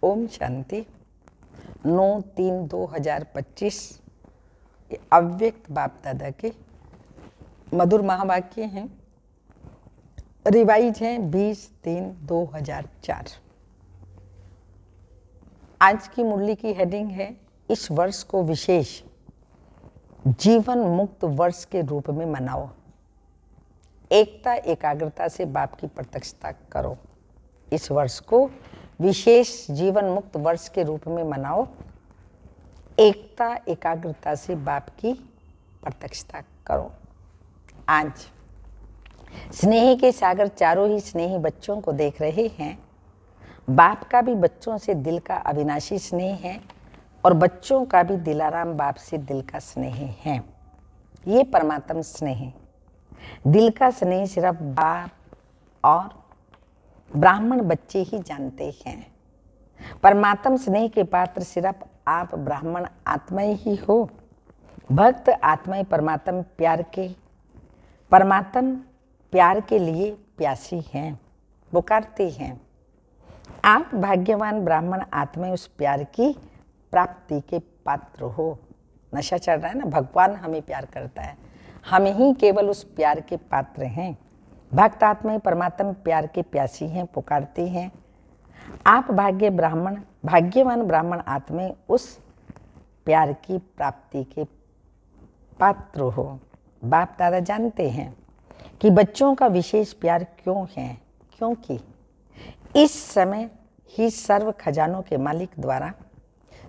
ओम शांति। 9/3/2025 अव्यक्त बाप दादा के मधुर महावाक्य हैं। रिवाइज हैं 20/3/2004। आज की मुरली की हेडिंग है, इस वर्ष को विशेष जीवन मुक्त वर्ष के रूप में मनाओ। एकता एकाग्रता से बाप की प्रत्यक्षता करो। इस वर्ष को विशेष जीवन मुक्त वर्ष के रूप में मनाओ। एकता एकाग्रता से बाप की प्रत्यक्षता करो। आज स्नेह के सागर चारों ही स्नेही बच्चों को देख रहे हैं। बाप का भी बच्चों से दिल का अविनाशी स्नेह है और बच्चों का भी दिलाराम बाप से दिल का स्नेह है। ये परमात्म स्नेह है। दिल का स्नेह सिर्फ बाप और ब्राह्मण बच्चे ही जानते हैं। परमात्म स्नेह के पात्र सिर्फ आप ब्राह्मण आत्माएं ही हो। भक्त आत्माएं परमात्म प्यार के लिए प्यासी हैं, पुकारते हैं। आप भाग्यवान ब्राह्मण आत्माएं उस प्यार की प्राप्ति के पात्र हो। नशा चढ़ रहा है ना, भगवान हमें प्यार करता है, हम ही केवल उस प्यार के पात्र हैं। भक्त आत्माएं परमात्मा प्यार के प्यासी हैं, पुकारते हैं। आप भाग्यवान ब्राह्मण आत्माएं उस प्यार की प्राप्ति के पात्र हो। बाप दादा जानते हैं कि बच्चों का विशेष प्यार क्यों है, क्योंकि इस समय ही सर्व खजानों के मालिक द्वारा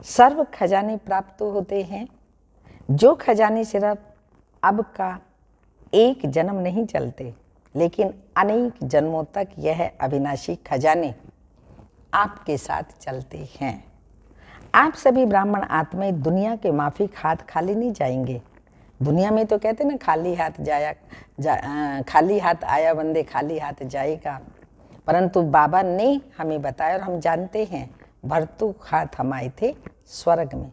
सर्व खजाने प्राप्त होते हैं। जो खजाने सिर्फ अब का एक जन्म नहीं चलते, लेकिन अनेक जन्मों तक यह अविनाशी खजाने आपके साथ चलते हैं। आप सभी ब्राह्मण आत्माएं दुनिया के माफिक हाथ खाली नहीं जाएंगे। दुनिया में तो कहते ना, खाली हाथ आया बंदे खाली हाथ जाएगा। परंतु बाबा ने हमें बताया और हम जानते हैं, भरतू हाथ हम आए थे स्वर्ग में,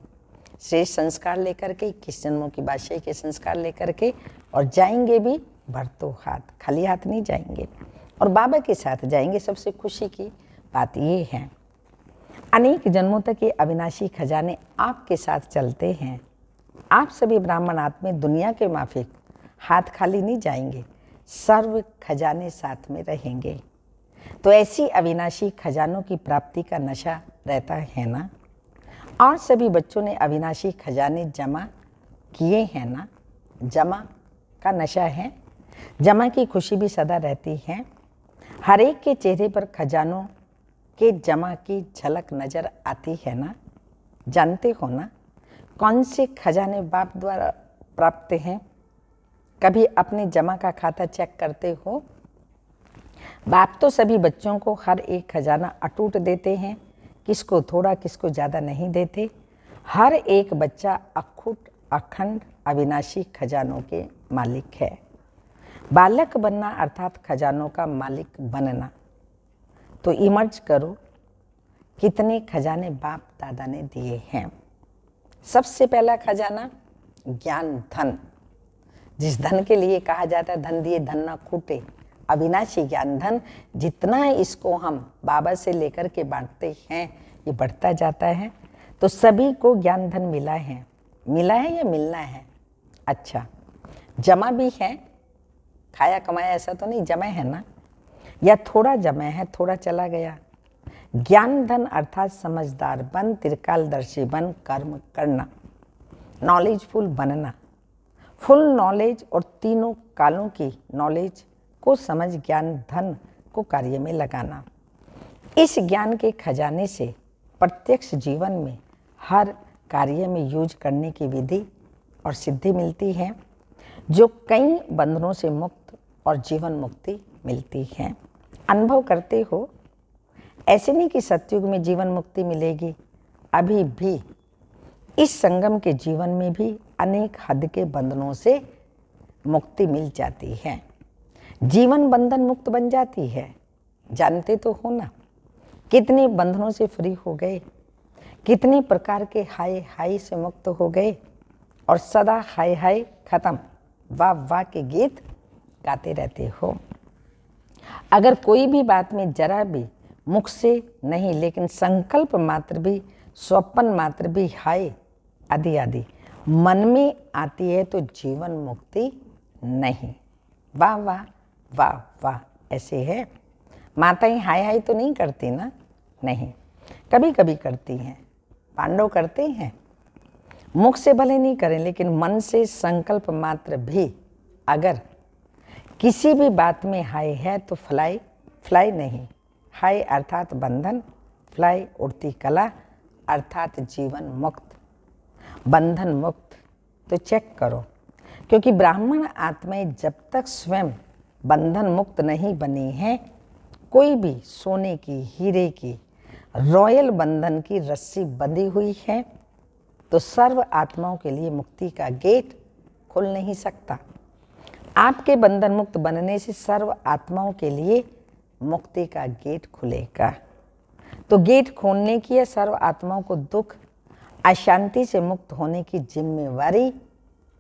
श्रेष्ठ संस्कार लेकर के, 21 जन्मों की बादशाही के संस्कार लेकर के, और जाएंगे भी भरतू हाथ, खाली हाथ नहीं जाएंगे और बाबा के साथ जाएंगे। सबसे खुशी की बात ये है, अनेक जन्मों तक ये अविनाशी खजाने आपके साथ चलते हैं। आप सभी ब्राह्मण आत्माएं दुनिया के माफिक हाथ खाली नहीं जाएंगे, सर्व खजाने साथ में रहेंगे। तो ऐसी अविनाशी खजानों की प्राप्ति का नशा रहता है ना। और सभी बच्चों ने अविनाशी खजाने जमा किए हैं ना। जमा का नशा है, जमा की खुशी भी सदा रहती है। हर एक के चेहरे पर खजानों के जमा की झलक नजर आती है ना। जानते हो ना कौन से खजाने बाप द्वारा प्राप्त हैं। कभी अपने जमा का खाता चेक करते हो। बाप तो सभी बच्चों को हर एक खजाना अटूट देते हैं, किसको थोड़ा किसको ज़्यादा नहीं देते। हर एक बच्चा अखुट अखंड अविनाशी खजानों के मालिक है। बालक बनना अर्थात खजानों का मालिक बनना। तो इमर्ज करो कितने खजाने बाप दादा ने दिए हैं। सबसे पहला खजाना ज्ञान धन, जिस धन के लिए कहा जाता है धन दिए धन ना कूटे। अविनाशी ज्ञान धन, जितना इसको हम बाबा से लेकर के बांटते हैं ये बढ़ता जाता है। तो सभी को ज्ञान धन मिला है या मिलना है। अच्छा, जमा भी है, खाया कमाया ऐसा तो नहीं, जमा है ना, या थोड़ा जमा है थोड़ा चला गया। ज्ञान धन अर्थात समझदार बन, त्रिकालदर्शी बन, कर्म करना, नॉलेजफुल बनना, फुल नॉलेज और तीनों कालों की नॉलेज को समझ ज्ञान धन को कार्य में लगाना। इस ज्ञान के खजाने से प्रत्यक्ष जीवन में हर कार्य में यूज करने की विधि और सिद्धि मिलती है, जो कई बंधनों से मुक्त और जीवन मुक्ति मिलती है। अनुभव करते हो, ऐसे नहीं कि सतयुग में जीवन मुक्ति मिलेगी। अभी भी इस संगम के जीवन में भी अनेक हद के बंधनों से मुक्ति मिल जाती है। जीवन बंधन मुक्त बन जाती है। जानते तो हो ना, कितने बंधनों से फ्री हो गए, कितने प्रकार के हाय हाय से मुक्त हो गए और सदा हाय हाय खत्म, वाह वाह के गीत गाते रहते हो। अगर कोई भी बात में जरा भी मुख से नहीं, लेकिन संकल्प मात्र भी, स्वप्न मात्र भी, हाय आदि आदि मन में आती है तो जीवन मुक्ति नहीं। वाह वाह वाह वाह। ऐसे है। माताएं हाय हाय तो नहीं करती ना? नहीं, कभी कभी करती हैं। पांडव करते हैं, मुख से भले नहीं करें लेकिन मन से संकल्प मात्र भी अगर किसी भी बात में हाय है तो फ्लाई फ्लाई नहीं। हाय अर्थात बंधन, फ्लाई उड़ती कला अर्थात जीवन मुक्त, बंधन मुक्त। तो चेक करो, क्योंकि ब्राह्मण आत्माएं जब तक स्वयं बंधन मुक्त नहीं बनी हैं, कोई भी सोने की, हीरे की, रॉयल बंधन की रस्सी बंधी हुई है तो सर्व आत्माओं के लिए मुक्ति का गेट खुल नहीं सकता। आपके बंधन मुक्त बनने से सर्व आत्माओं के लिए मुक्ति का गेट खुलेगा। तो गेट खोलने की या सर्व आत्माओं को दुख, अशांति से मुक्त होने की जिम्मेवारी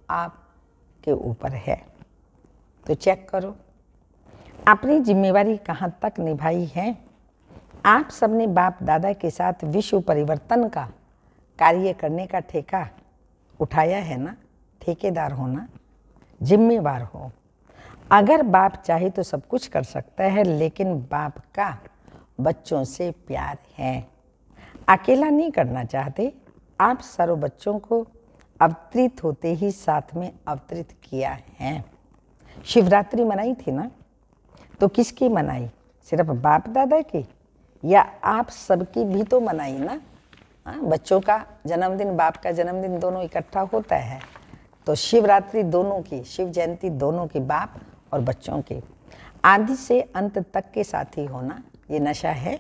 आपके ऊपर है। तो चेक करो अपनी जिम्मेवारी कहाँ तक निभाई है। आप सबने बाप दादा के साथ विश्व परिवर्तन का कार्य करने का ठेका उठाया है ना? ठेकेदार हो ना, जिम्मेवार हो। अगर बाप चाहे तो सब कुछ कर सकता है, लेकिन बाप का बच्चों से प्यार है। अकेला नहीं करना चाहते। आप सर्व बच्चों को अवतरित होते ही साथ में अवतरित किया है। शिवरात्रि मनाई थी ना? तो किसकी मनाई? सिर्फ बाप दादा की या आप सबकी भी तो मनाई ना? बच्चों का जन्मदिन, बाप का जन्मदिन दोनों इकट्ठा होता है। तो शिवरात्रि दोनों की, शिव जयंती दोनों की, बाप और बच्चों की। आदि से अंत तक के साथी होना ये नशा है।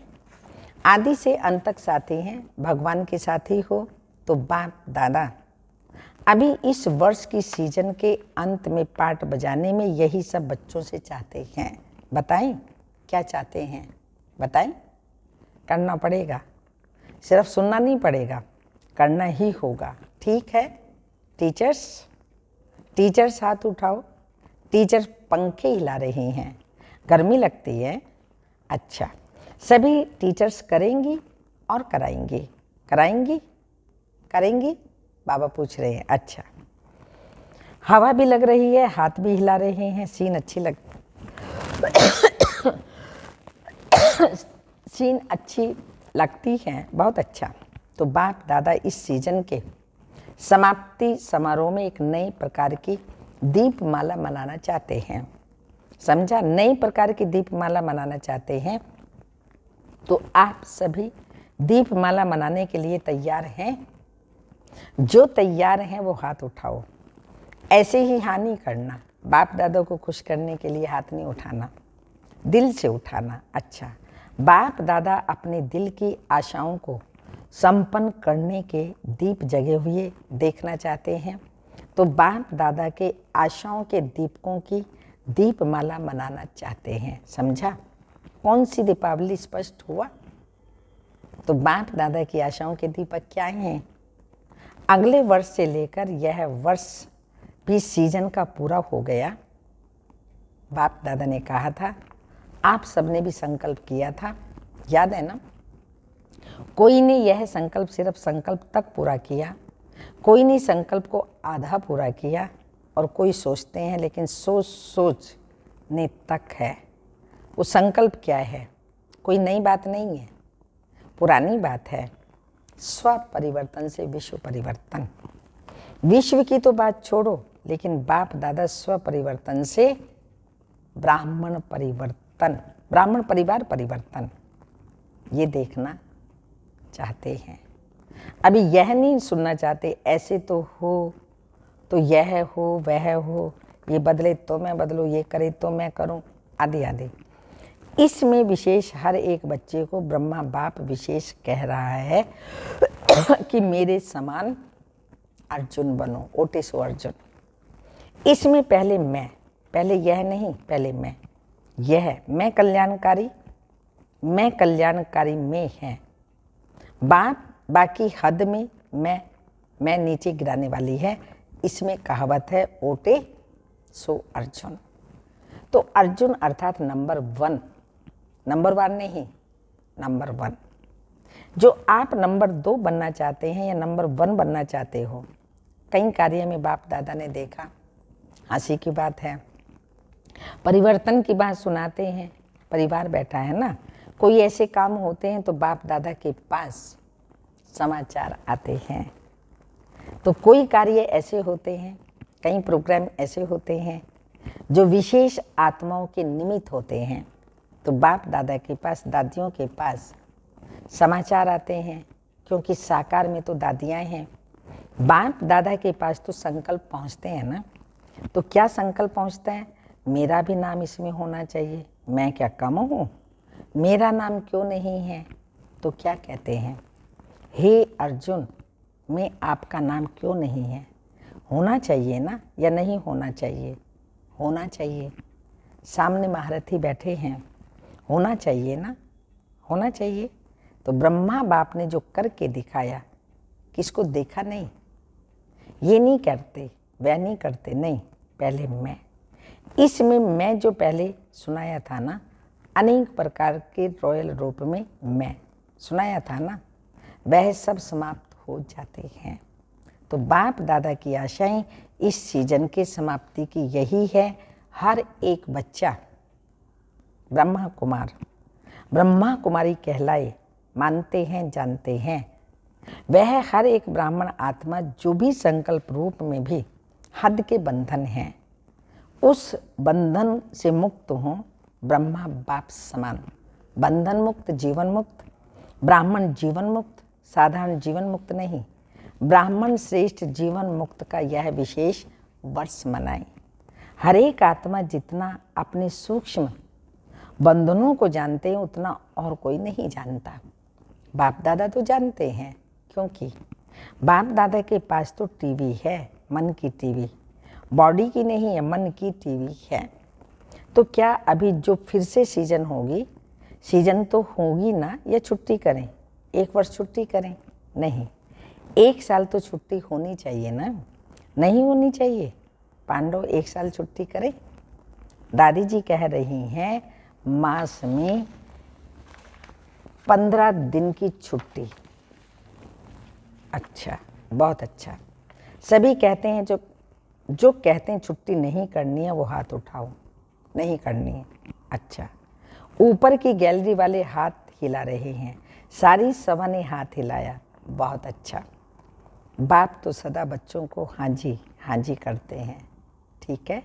आदि से अंत तक साथी हैं, भगवान के साथी हो तो बाप दादा। अभी इस वर्ष की सीजन के अंत में पार्ट बजाने में यही सब बच्चों से चाहते हैं। बताएं क्या चाहते हैं? बताएं। करना पड़ेगा, सिर्फ सुनना नहीं पड़ेगा, करना ही होगा। ठीक है टीचर्स? टीचर्स हाथ उठाओ। टीचर्स पंखे हिला रहे हैं, गर्मी लगती है। अच्छा, सभी टीचर्स करेंगी और कराएंगी। कराएंगी? करेंगी? बाबा पूछ रहे हैं। अच्छा, हवा भी लग रही है, हाथ भी हिला रहे हैं, सीन अच्छी लग सीन अच्छी लगती है, बहुत अच्छा। तो बाप दादा इस सीजन के समाप्ति समारोह में एक नई प्रकार की दीपमाला मनाना चाहते हैं। समझा? नई प्रकार की दीपमाला मनाना चाहते हैं। तो आप सभी दीपमाला मनाने के लिए तैयार हैं? जो तैयार हैं वो हाथ उठाओ। ऐसे ही हानि करना, बाप दादा को खुश करने के लिए हाथ नहीं उठाना, दिल से उठाना। अच्छा, बाप दादा अपने दिल की आशाओं को संपन्न करने के दीप जगे हुए देखना चाहते हैं। तो बाप दादा के आशाओं के दीपकों की दीपमाला मनाना चाहते हैं। समझा? कौन सी दीपावली स्पष्ट हुआ? तो बाप दादा की आशाओं के दीपक क्या हैं? अगले वर्ष से लेकर यह वर्ष भी सीजन का पूरा हो गया। बाप दादा ने कहा था, आप सबने भी संकल्प किया था, याद है ना? कोई ने यह संकल्प सिर्फ संकल्प तक पूरा किया, कोई ने संकल्प को आधा पूरा किया, और कोई सोचते हैं लेकिन सोच सोचने तक है। वो संकल्प क्या है? कोई नई बात नहीं है, पुरानी बात है। स्व परिवर्तन से विश्व परिवर्तन। विश्व की तो बात छोड़ो, लेकिन बाप दादा स्व परिवर्तन से ब्राह्मण परिवर्तन, ब्राह्मण परिवार परिवर्तन, ये देखना चाहते हैं। अभी यह नहीं सुनना चाहते ऐसे तो हो, तो यह हो, वह हो, ये बदले तो मैं बदलूं, ये करे तो मैं करूं, आदि आदि। इसमें विशेष हर एक बच्चे को ब्रह्मा बाप विशेष कह रहा है कि मेरे समान अर्जुन बनो, ओटे सो अर्जुन। इसमें पहले मैं, पहले यह नहीं, पहले मैं, यह मैं कल्याणकारी, मैं कल्याणकारी में है। बाप बाकी हद में मैं नीचे गिराने वाली है। इसमें कहावत है ओटे सो अर्जुन। तो अर्जुन अर्थात नंबर 1, नंबर 1 नहीं, नंबर 1। जो आप नंबर 2 बनना चाहते हैं या नंबर 1 बनना चाहते हो, कई कार्य में बाप दादा ने देखा, हंसी की बात है, परिवर्तन की बात सुनाते हैं, परिवार बैठा है ना, कोई ऐसे काम होते हैं तो बाप दादा के पास समाचार आते हैं। तो कोई कार्य ऐसे होते हैं, कई प्रोग्राम ऐसे होते हैं जो विशेष आत्माओं के निमित्त होते हैं, तो बाप दादा के पास, दादियों के पास समाचार आते हैं, क्योंकि साकार में तो दादियाँ हैं। बाप दादा के पास तो संकल्प पहुँचते हैं ना, तो क्या संकल्प पहुँचता है? मेरा भी नाम इसमें होना चाहिए, मैं क्या कम हूँ, मेरा नाम क्यों नहीं है? तो क्या कहते हैं, हे अर्जुन, मैं आपका नाम क्यों नहीं है? होना चाहिए ना, या नहीं होना चाहिए? होना चाहिए। सामने महारथी बैठे हैं, होना चाहिए ना, होना चाहिए। तो ब्रह्मा बाप ने जो करके दिखाया, किसको देखा नहीं, ये नहीं करते, वह नहीं करते, नहीं, पहले मैं, इसमें मैं जो पहले सुनाया था ना, अनेक प्रकार के रॉयल रूप में मैं सुनाया था ना, वह सब समाप्त हो जाते हैं। तो बाप दादा की आशाएं इस सीजन के समाप्ति की यही है। हर एक बच्चा ब्रह्मा कुमार, ब्रह्मा कुमारी कहलाए, मानते हैं, जानते हैं। वह हर एक ब्राह्मण आत्मा जो भी संकल्प रूप में भी हद के बंधन हैं, उस बंधन से मुक्त हों, ब्रह्मा बाप समान, बंधन मुक्त, जीवन मुक्त, ब्राह्मण जीवन मुक्त, साधारण जीवन मुक्त नहीं, ब्राह्मण श्रेष्ठ जीवन मुक्त का यह विशेष वर्ष मनाएं। हर एक आत्मा जितना अपने सूक्ष्म बंधनों को जानते हैं, उतना और कोई नहीं जानता। बाप दादा तो जानते हैं, क्योंकि बाप दादा के पास तो टीवी है, मन की टीवी, बॉडी की नहीं है, मन की टीवी है। तो क्या अभी जो फिर से सीजन होगी, सीजन तो होगी ना, या छुट्टी करें, 1 वर्ष छुट्टी करें? नहीं, 1 साल तो छुट्टी होनी चाहिए ना, नहीं होनी चाहिए? पांडव 1 साल छुट्टी करें? दादी जी कह रही हैं मास में 15 दिन की छुट्टी। अच्छा, बहुत अच्छा। सभी कहते हैं, जो कहते हैं छुट्टी नहीं करनी है वो हाथ उठाओ, नहीं करनी है। अच्छा, ऊपर की गैलरी वाले हाथ हिला रहे हैं, सारी सभा ने हाथ हिलाया, बहुत अच्छा। बाप तो सदा बच्चों को हाँ जी करते हैं, ठीक है।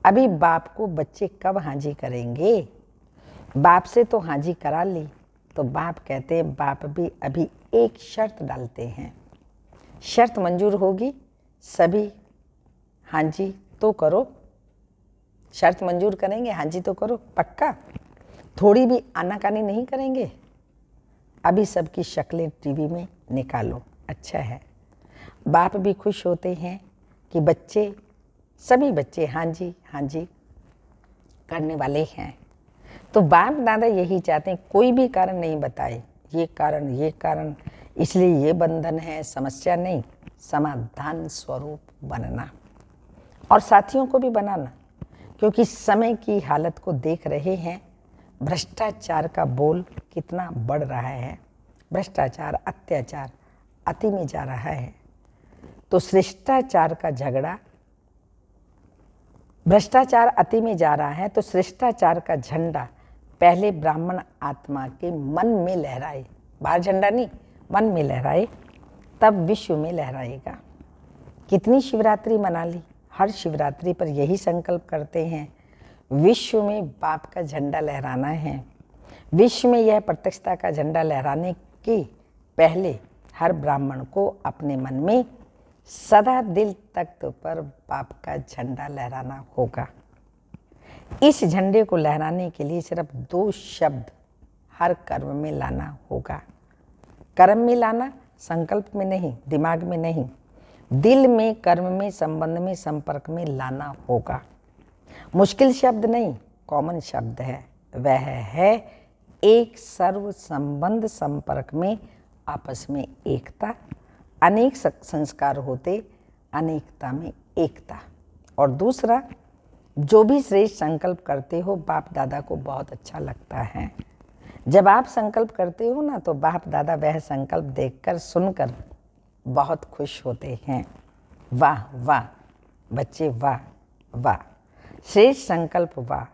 अभी बाप को बच्चे कब हाँ जी करेंगे? बाप से तो हाँ जी करा ली, तो बाप कहते हैं, बाप भी अभी एक शर्त डालते हैं, शर्त मंजूर होगी, सभी हाँ जी तो करो, शर्त मंजूर करेंगे, हाँ जी तो करो, पक्का? थोड़ी भी आनाकानी नहीं करेंगे? अभी सबकी शक्लें टीवी में निकालो, अच्छा है। बाप भी खुश होते हैं कि बच्चे, सभी बच्चे हाँ जी करने वाले हैं। तो बाप दादा यही चाहते हैं, कोई भी कारण नहीं बताए, ये कारण इसलिए ये बंधन है, समस्या नहीं, समाधान स्वरूप बनना, और साथियों को भी बनाना, क्योंकि समय की हालत को देख रहे हैं, भ्रष्टाचार का बोल कितना बढ़ रहा है, भ्रष्टाचार, अत्याचार अति में जा रहा है। तो शिष्टाचार का झगड़ा, भ्रष्टाचार अति में जा रहा है, तो शिष्टाचार का झंडा पहले ब्राह्मण आत्मा के मन में लहराए, बाहर झंडा नहीं, मन में लहराए, तब विश्व में लहराएगा। कितनी शिवरात्रि मना ली, हर शिवरात्रि पर यही संकल्प करते हैं, विश्व में बाप का झंडा लहराना है। विश्व में यह प्रत्यक्षता का झंडा लहराने के पहले हर ब्राह्मण को अपने मन में सदा दिल तख्त पर बाप का झंडा लहराना होगा। इस झंडे को लहराने के लिए सिर्फ 2 शब्द हर कर्म में लाना होगा। कर्म में लाना, संकल्प में नहीं, दिमाग में नहीं, दिल में, कर्म में, संबंध में, संपर्क में लाना होगा। मुश्किल शब्द नहीं, कॉमन शब्द है, वह है एक सर्व संबंध, संपर्क में आपस में एकता, अनेक संस्कार होते, अनेकता में एकता। और दूसरा, जो भी श्रेष्ठ संकल्प करते हो, बाप दादा को बहुत अच्छा लगता है, जब आप संकल्प करते हो ना तो बाप दादा वह संकल्प देखकर सुनकर बहुत खुश होते हैं। वाह वाह बच्चे, वाह वाह, श्रेष्ठ संकल्प, वाह।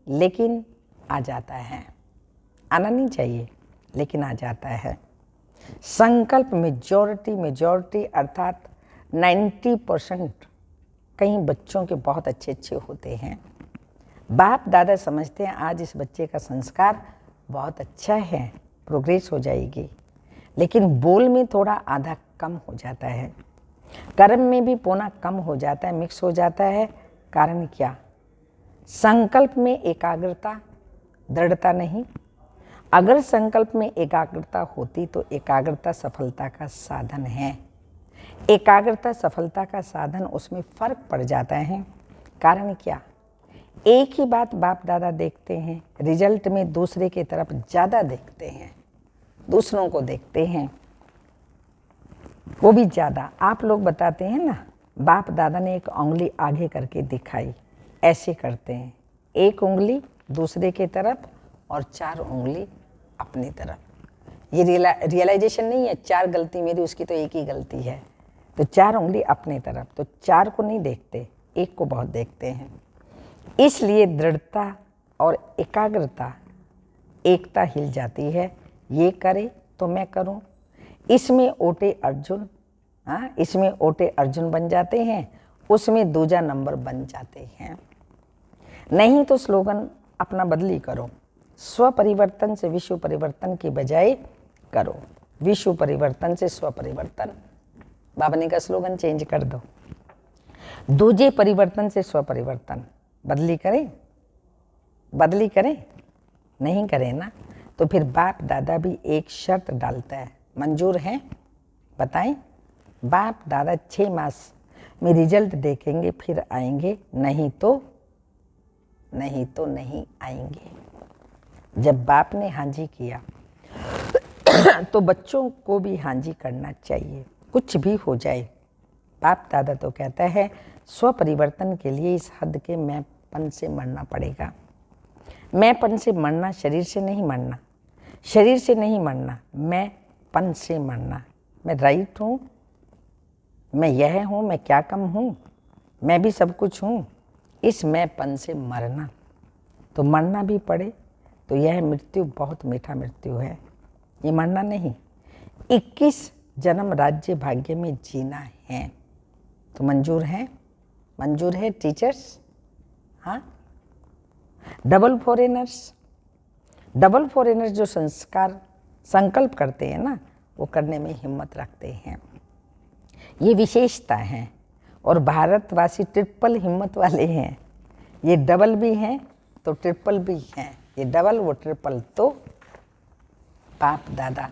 लेकिन आ जाता है, आना नहीं चाहिए लेकिन आ जाता है। संकल्प मेजॉरिटी अर्थात 90% कई बच्चों के बहुत अच्छे अच्छे होते हैं। बाप दादा समझते हैं आज इस बच्चे का संस्कार बहुत अच्छा है, प्रोग्रेस हो जाएगी, लेकिन बोल में थोड़ा आधा कम हो जाता है, कर्म में भी पौना कम हो जाता है, मिक्स हो जाता है। कारण क्या? संकल्प में एकाग्रता, दृढ़ता नहीं। अगर संकल्प में एकाग्रता होती तो एकाग्रता सफलता का साधन है। एकाग्रता सफलता का साधन, उसमें फर्क पड़ जाता है। कारण क्या? एक ही बात बाप दादा देखते हैं, रिजल्ट में दूसरे की तरफ ज़्यादा देखते हैं, दूसरों को देखते हैं, वो भी ज़्यादा। आप लोग बताते हैं ना, बाप दादा ने एक उंगली आगे करके दिखाई, ऐसे करते हैं, एक उंगली दूसरे की तरफ और 4 उंगली अपनी तरफ। ये रियलाइजेशन नहीं है 4 गलती मेरी, उसकी तो एक ही गलती है, तो 4 उंगली अपनी तरफ। तो 4 को नहीं देखते, एक को बहुत देखते हैं। इसलिए दृढ़ता और एकाग्रता, एकता हिल जाती है। ये करे तो मैं करूं, इसमें ओटे अर्जुन, इसमें ओटे अर्जुन बन जाते हैं, उसमें दूजा नंबर बन जाते हैं। नहीं तो स्लोगन अपना बदली करो, स्व परिवर्तन से विश्व परिवर्तन की बजाय करो विश्व परिवर्तन से स्व परिवर्तन। बाबा ने का स्लोगन चेंज कर दो, दूजे परिवर्तन से स्व परिवर्तन। बदली करें नहीं करें ना, तो फिर बाप दादा भी एक शर्त डालता है, मंजूर है? बताएं। बाप दादा 6 मास में रिजल्ट देखेंगे फिर आएंगे, नहीं तो नहीं आएंगे। जब बाप ने हाँ जी किया तो बच्चों को भी हाँ जी करना चाहिए, कुछ भी हो जाए। बाप दादा तो कहता है स्व परिवर्तन के लिए इस हद के मैंपन से मरना पड़ेगा। मैंपन से मरना, शरीर से नहीं मरना, शरीर से नहीं मरना, मैंपन से मरना। मैं राइट हूँ, मैं यह हूँ, मैं क्या कम हूँ, मैं भी सब कुछ हूँ, इस मैंपन से मरना। तो मरना भी पड़े तो यह मृत्यु बहुत मीठा मृत्यु है, ये मरना नहीं। 21 जन्म राज्य भाग्य में जीना है। तो मंजूर है टीचर्स? हाँ, डबल फॉरेनर्स जो संकल्प करते हैं ना, वो करने में हिम्मत रखते हैं, ये विशेषता है। और भारतवासी ट्रिपल हिम्मत वाले हैं, ये डबल भी हैं तो ट्रिपल भी हैं, ये डबल वो ट्रिपल। तो बाप दादा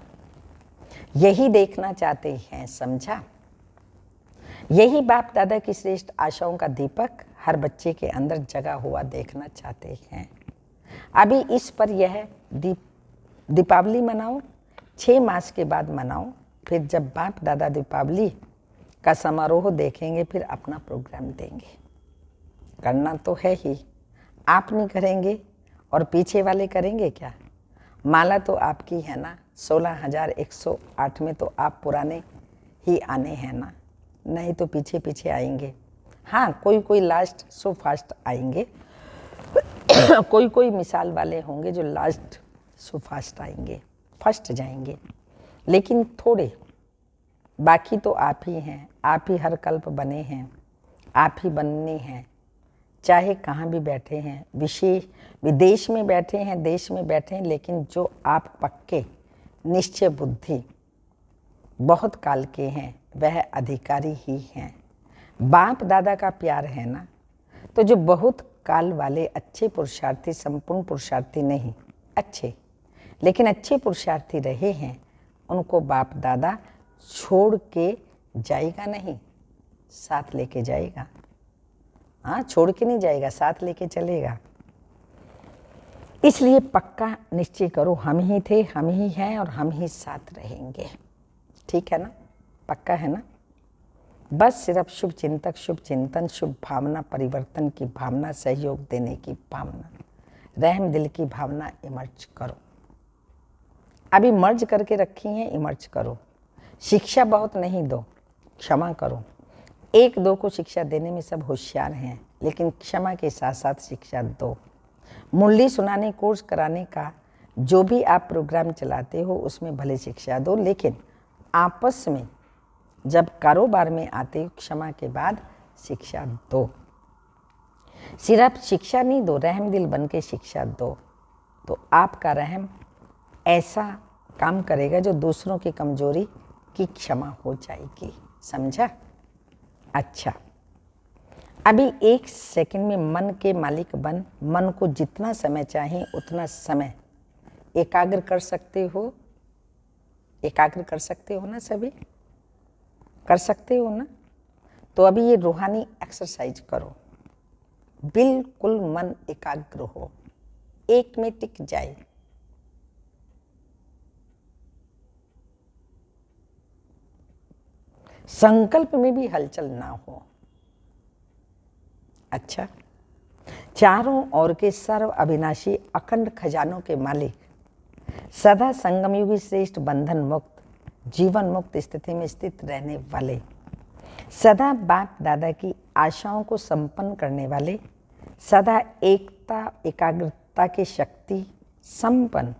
यही देखना चाहते हैं, समझा? यही बाप दादा की श्रेष्ठ आशाओं का दीपक हर बच्चे के अंदर जगा हुआ देखना चाहते हैं। अभी इस पर यह दीपावली मनाओ, 6 मास के बाद मनाओ, फिर जब बाप दादा दीपावली का समारोह देखेंगे फिर अपना प्रोग्राम देंगे। करना तो है ही, आप नहीं करेंगे और पीछे वाले करेंगे क्या? माला तो आपकी है ना, 16,108 में तो आप पुराने ही आने हैं ना, नहीं तो पीछे पीछे आएंगे। हाँ, कोई लास्ट सो फास्ट आएंगे कोई मिसाल वाले होंगे जो लास्ट सो फास्ट आएंगे, फर्स्ट जाएंगे, लेकिन थोड़े बाकी तो आप ही हैं। आप ही हर कल्प बने हैं, आप ही बनने हैं, चाहे कहाँ भी बैठे हैं, विदेश में बैठे हैं, देश में बैठे हैं, लेकिन जो आप पक्के निश्चय बुद्धि बहुत काल के हैं वह अधिकारी ही हैं। बाप दादा का प्यार है ना, तो जो बहुत काल वाले अच्छे पुरुषार्थी, संपूर्ण पुरुषार्थी नहीं, अच्छे लेकिन अच्छे पुरुषार्थी रहे हैं, उनको बाप दादा छोड़ के जाएगा नहीं, साथ लेके जाएगा। हाँ, छोड़ के नहीं जाएगा, साथ लेके चलेगा। इसलिए पक्का निश्चय करो, हम ही थे, हम ही हैं और हम ही साथ रहेंगे। ठीक है ना? पक्का है ना? बस सिर्फ शुभ चिंतक, शुभ चिंतन, शुभ भावना, परिवर्तन की भावना, सहयोग देने की भावना रहम दिल की भावना इमर्ज करो। अभी मर्ज करके रखी है, इमर्ज करो। शिक्षा बहुत नहीं दो, क्षमा करो। एक दो को शिक्षा देने में सब होशियार हैं, लेकिन क्षमा के साथ साथ शिक्षा दो। मुरली सुनाने, कोर्स कराने का जो भी आप प्रोग्राम चलाते हो उसमें भले शिक्षा दो, लेकिन आपस में जब कारोबार में आते हो क्षमा के बाद शिक्षा दो। सिर्फ शिक्षा नहीं दो, रहम दिल बन के शिक्षा दो, तो आपका रहम ऐसा काम करेगा जो दूसरों की कमजोरी की क्षमा हो जाएगी। समझा? अच्छा, अभी 1 सेकंड में मन के मालिक बन मन को जितना समय चाहे उतना समय एकाग्र कर सकते हो। एकाग्र कर सकते हो ना? सभी कर सकते हो ना? तो अभी ये रूहानी एक्सरसाइज करो। बिल्कुल मन एकाग्र हो, एक में टिक जाए। संकल्प में भी हलचल ना हो। अच्छा, चारों ओर के सर्व अविनाशी अखंड खजानों के मालिक, सदा संगमयुगी श्रेष्ठ बंधन मुक्त जीवन मुक्त स्थिति में स्थित रहने वाले, सदा बाप दादा की आशाओं को संपन्न करने वाले, सदा एकता एकाग्रता की शक्ति संपन्न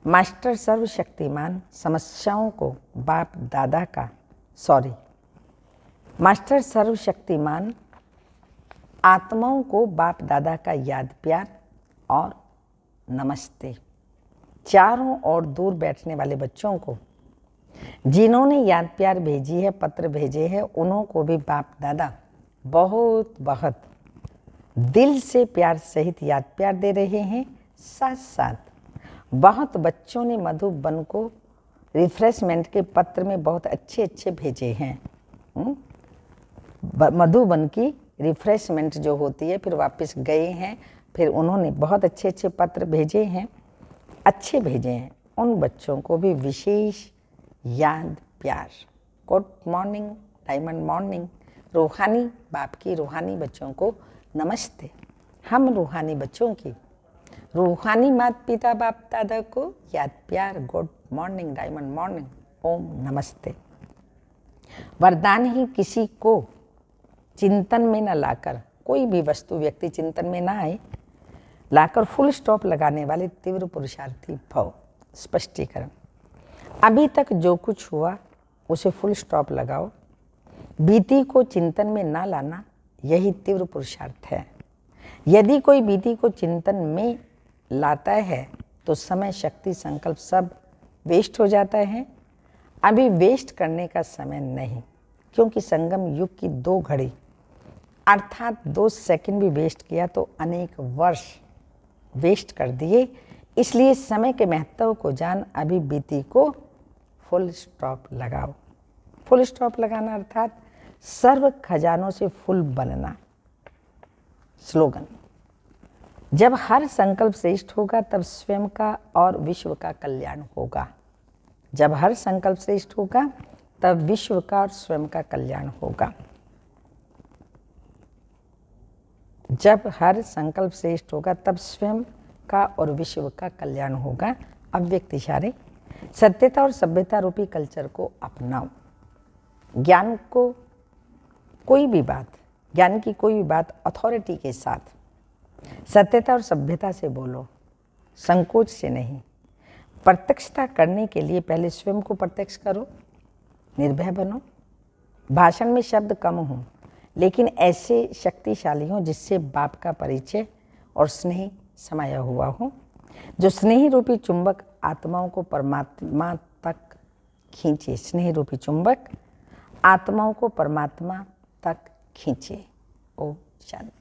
मास्टर सर्वशक्तिमान, समस्याओं को बाप दादा का मास्टर सर्वशक्तिमान, आत्माओं को बाप दादा का याद प्यार और नमस्ते। चारों ओर दूर बैठने वाले बच्चों को जिन्होंने याद प्यार भेजी है, पत्र भेजे हैं, उन्हों को भी बाप दादा बहुत बहुत दिल से प्यार सहित याद प्यार दे रहे हैं। साथ साथ बहुत बच्चों ने मधुबन को रिफ्रेशमेंट के पत्र में बहुत अच्छे अच्छे भेजे हैं। मधुबन की रिफ्रेशमेंट जो होती है, फिर वापस गए हैं, फिर उन्होंने बहुत अच्छे अच्छे पत्र भेजे हैं, अच्छे भेजे हैं। उन बच्चों को भी विशेष याद प्यार। Good morning, diamond morning. रूहानी बाप की रूहानी बच्चों को नमस्ते। हम रूहानी बच्चों की रूहानी माता पिता बाप दादा को याद प्यार, गुड मॉर्निंग, डायमंड मॉर्निंग, ओम नमस्ते। वरदान ही किसी को चिंतन में न लाकर, कोई भी वस्तु व्यक्ति चिंतन में ना आए, लाकर फुल स्टॉप लगाने वाले तीव्र पुरुषार्थी भव। स्पष्टीकरण, अभी तक जो कुछ हुआ उसे फुल स्टॉप लगाओ। बीती को चिंतन में ना लाना, यही तीव्र पुरुषार्थ है। यदि कोई बीती को चिंतन में लाता है तो समय, शक्ति, संकल्प सब वेस्ट हो जाता है। अभी वेस्ट करने का समय नहीं, क्योंकि संगम युग की 2 घड़ी अर्थात 2 सेकंड भी वेस्ट किया तो अनेक वर्ष वेस्ट कर दिए। इसलिए समय के महत्व को जान, अभी बीती को फुल स्टॉप लगाओ। फुल स्टॉप लगाना अर्थात सर्व खजानों से फुल बनना। स्लोगन, जब हर संकल्प श्रेष्ठ होगा तब स्वयं का और विश्व का कल्याण होगा। जब हर संकल्प श्रेष्ठ होगा तब विश्व का और स्वयं का कल्याण होगा। जब हर संकल्प श्रेष्ठ होगा तब स्वयं का और विश्व का कल्याण होगा। अव्यक्त इशारे, सत्यता और सभ्यता रूपी कल्चर को अपनाओ। ज्ञान को कोई भी बात, ज्ञान की कोई भी बात अथॉरिटी के साथ, सत्यता और सभ्यता से बोलो, संकोच से नहीं। प्रत्यक्षता करने के लिए पहले स्वयं को प्रत्यक्ष करो, निर्भय बनो। भाषण में शब्द कम हों, लेकिन ऐसे शक्तिशाली हों जिससे बाप का परिचय और स्नेह समाया हुआ हो, जो स्नेह रूपी चुंबक आत्माओं को परमात्मा तक खींचे। स्नेह रूपी चुंबक आत्माओं को परमात्मा तक खींचे। ओम शांति।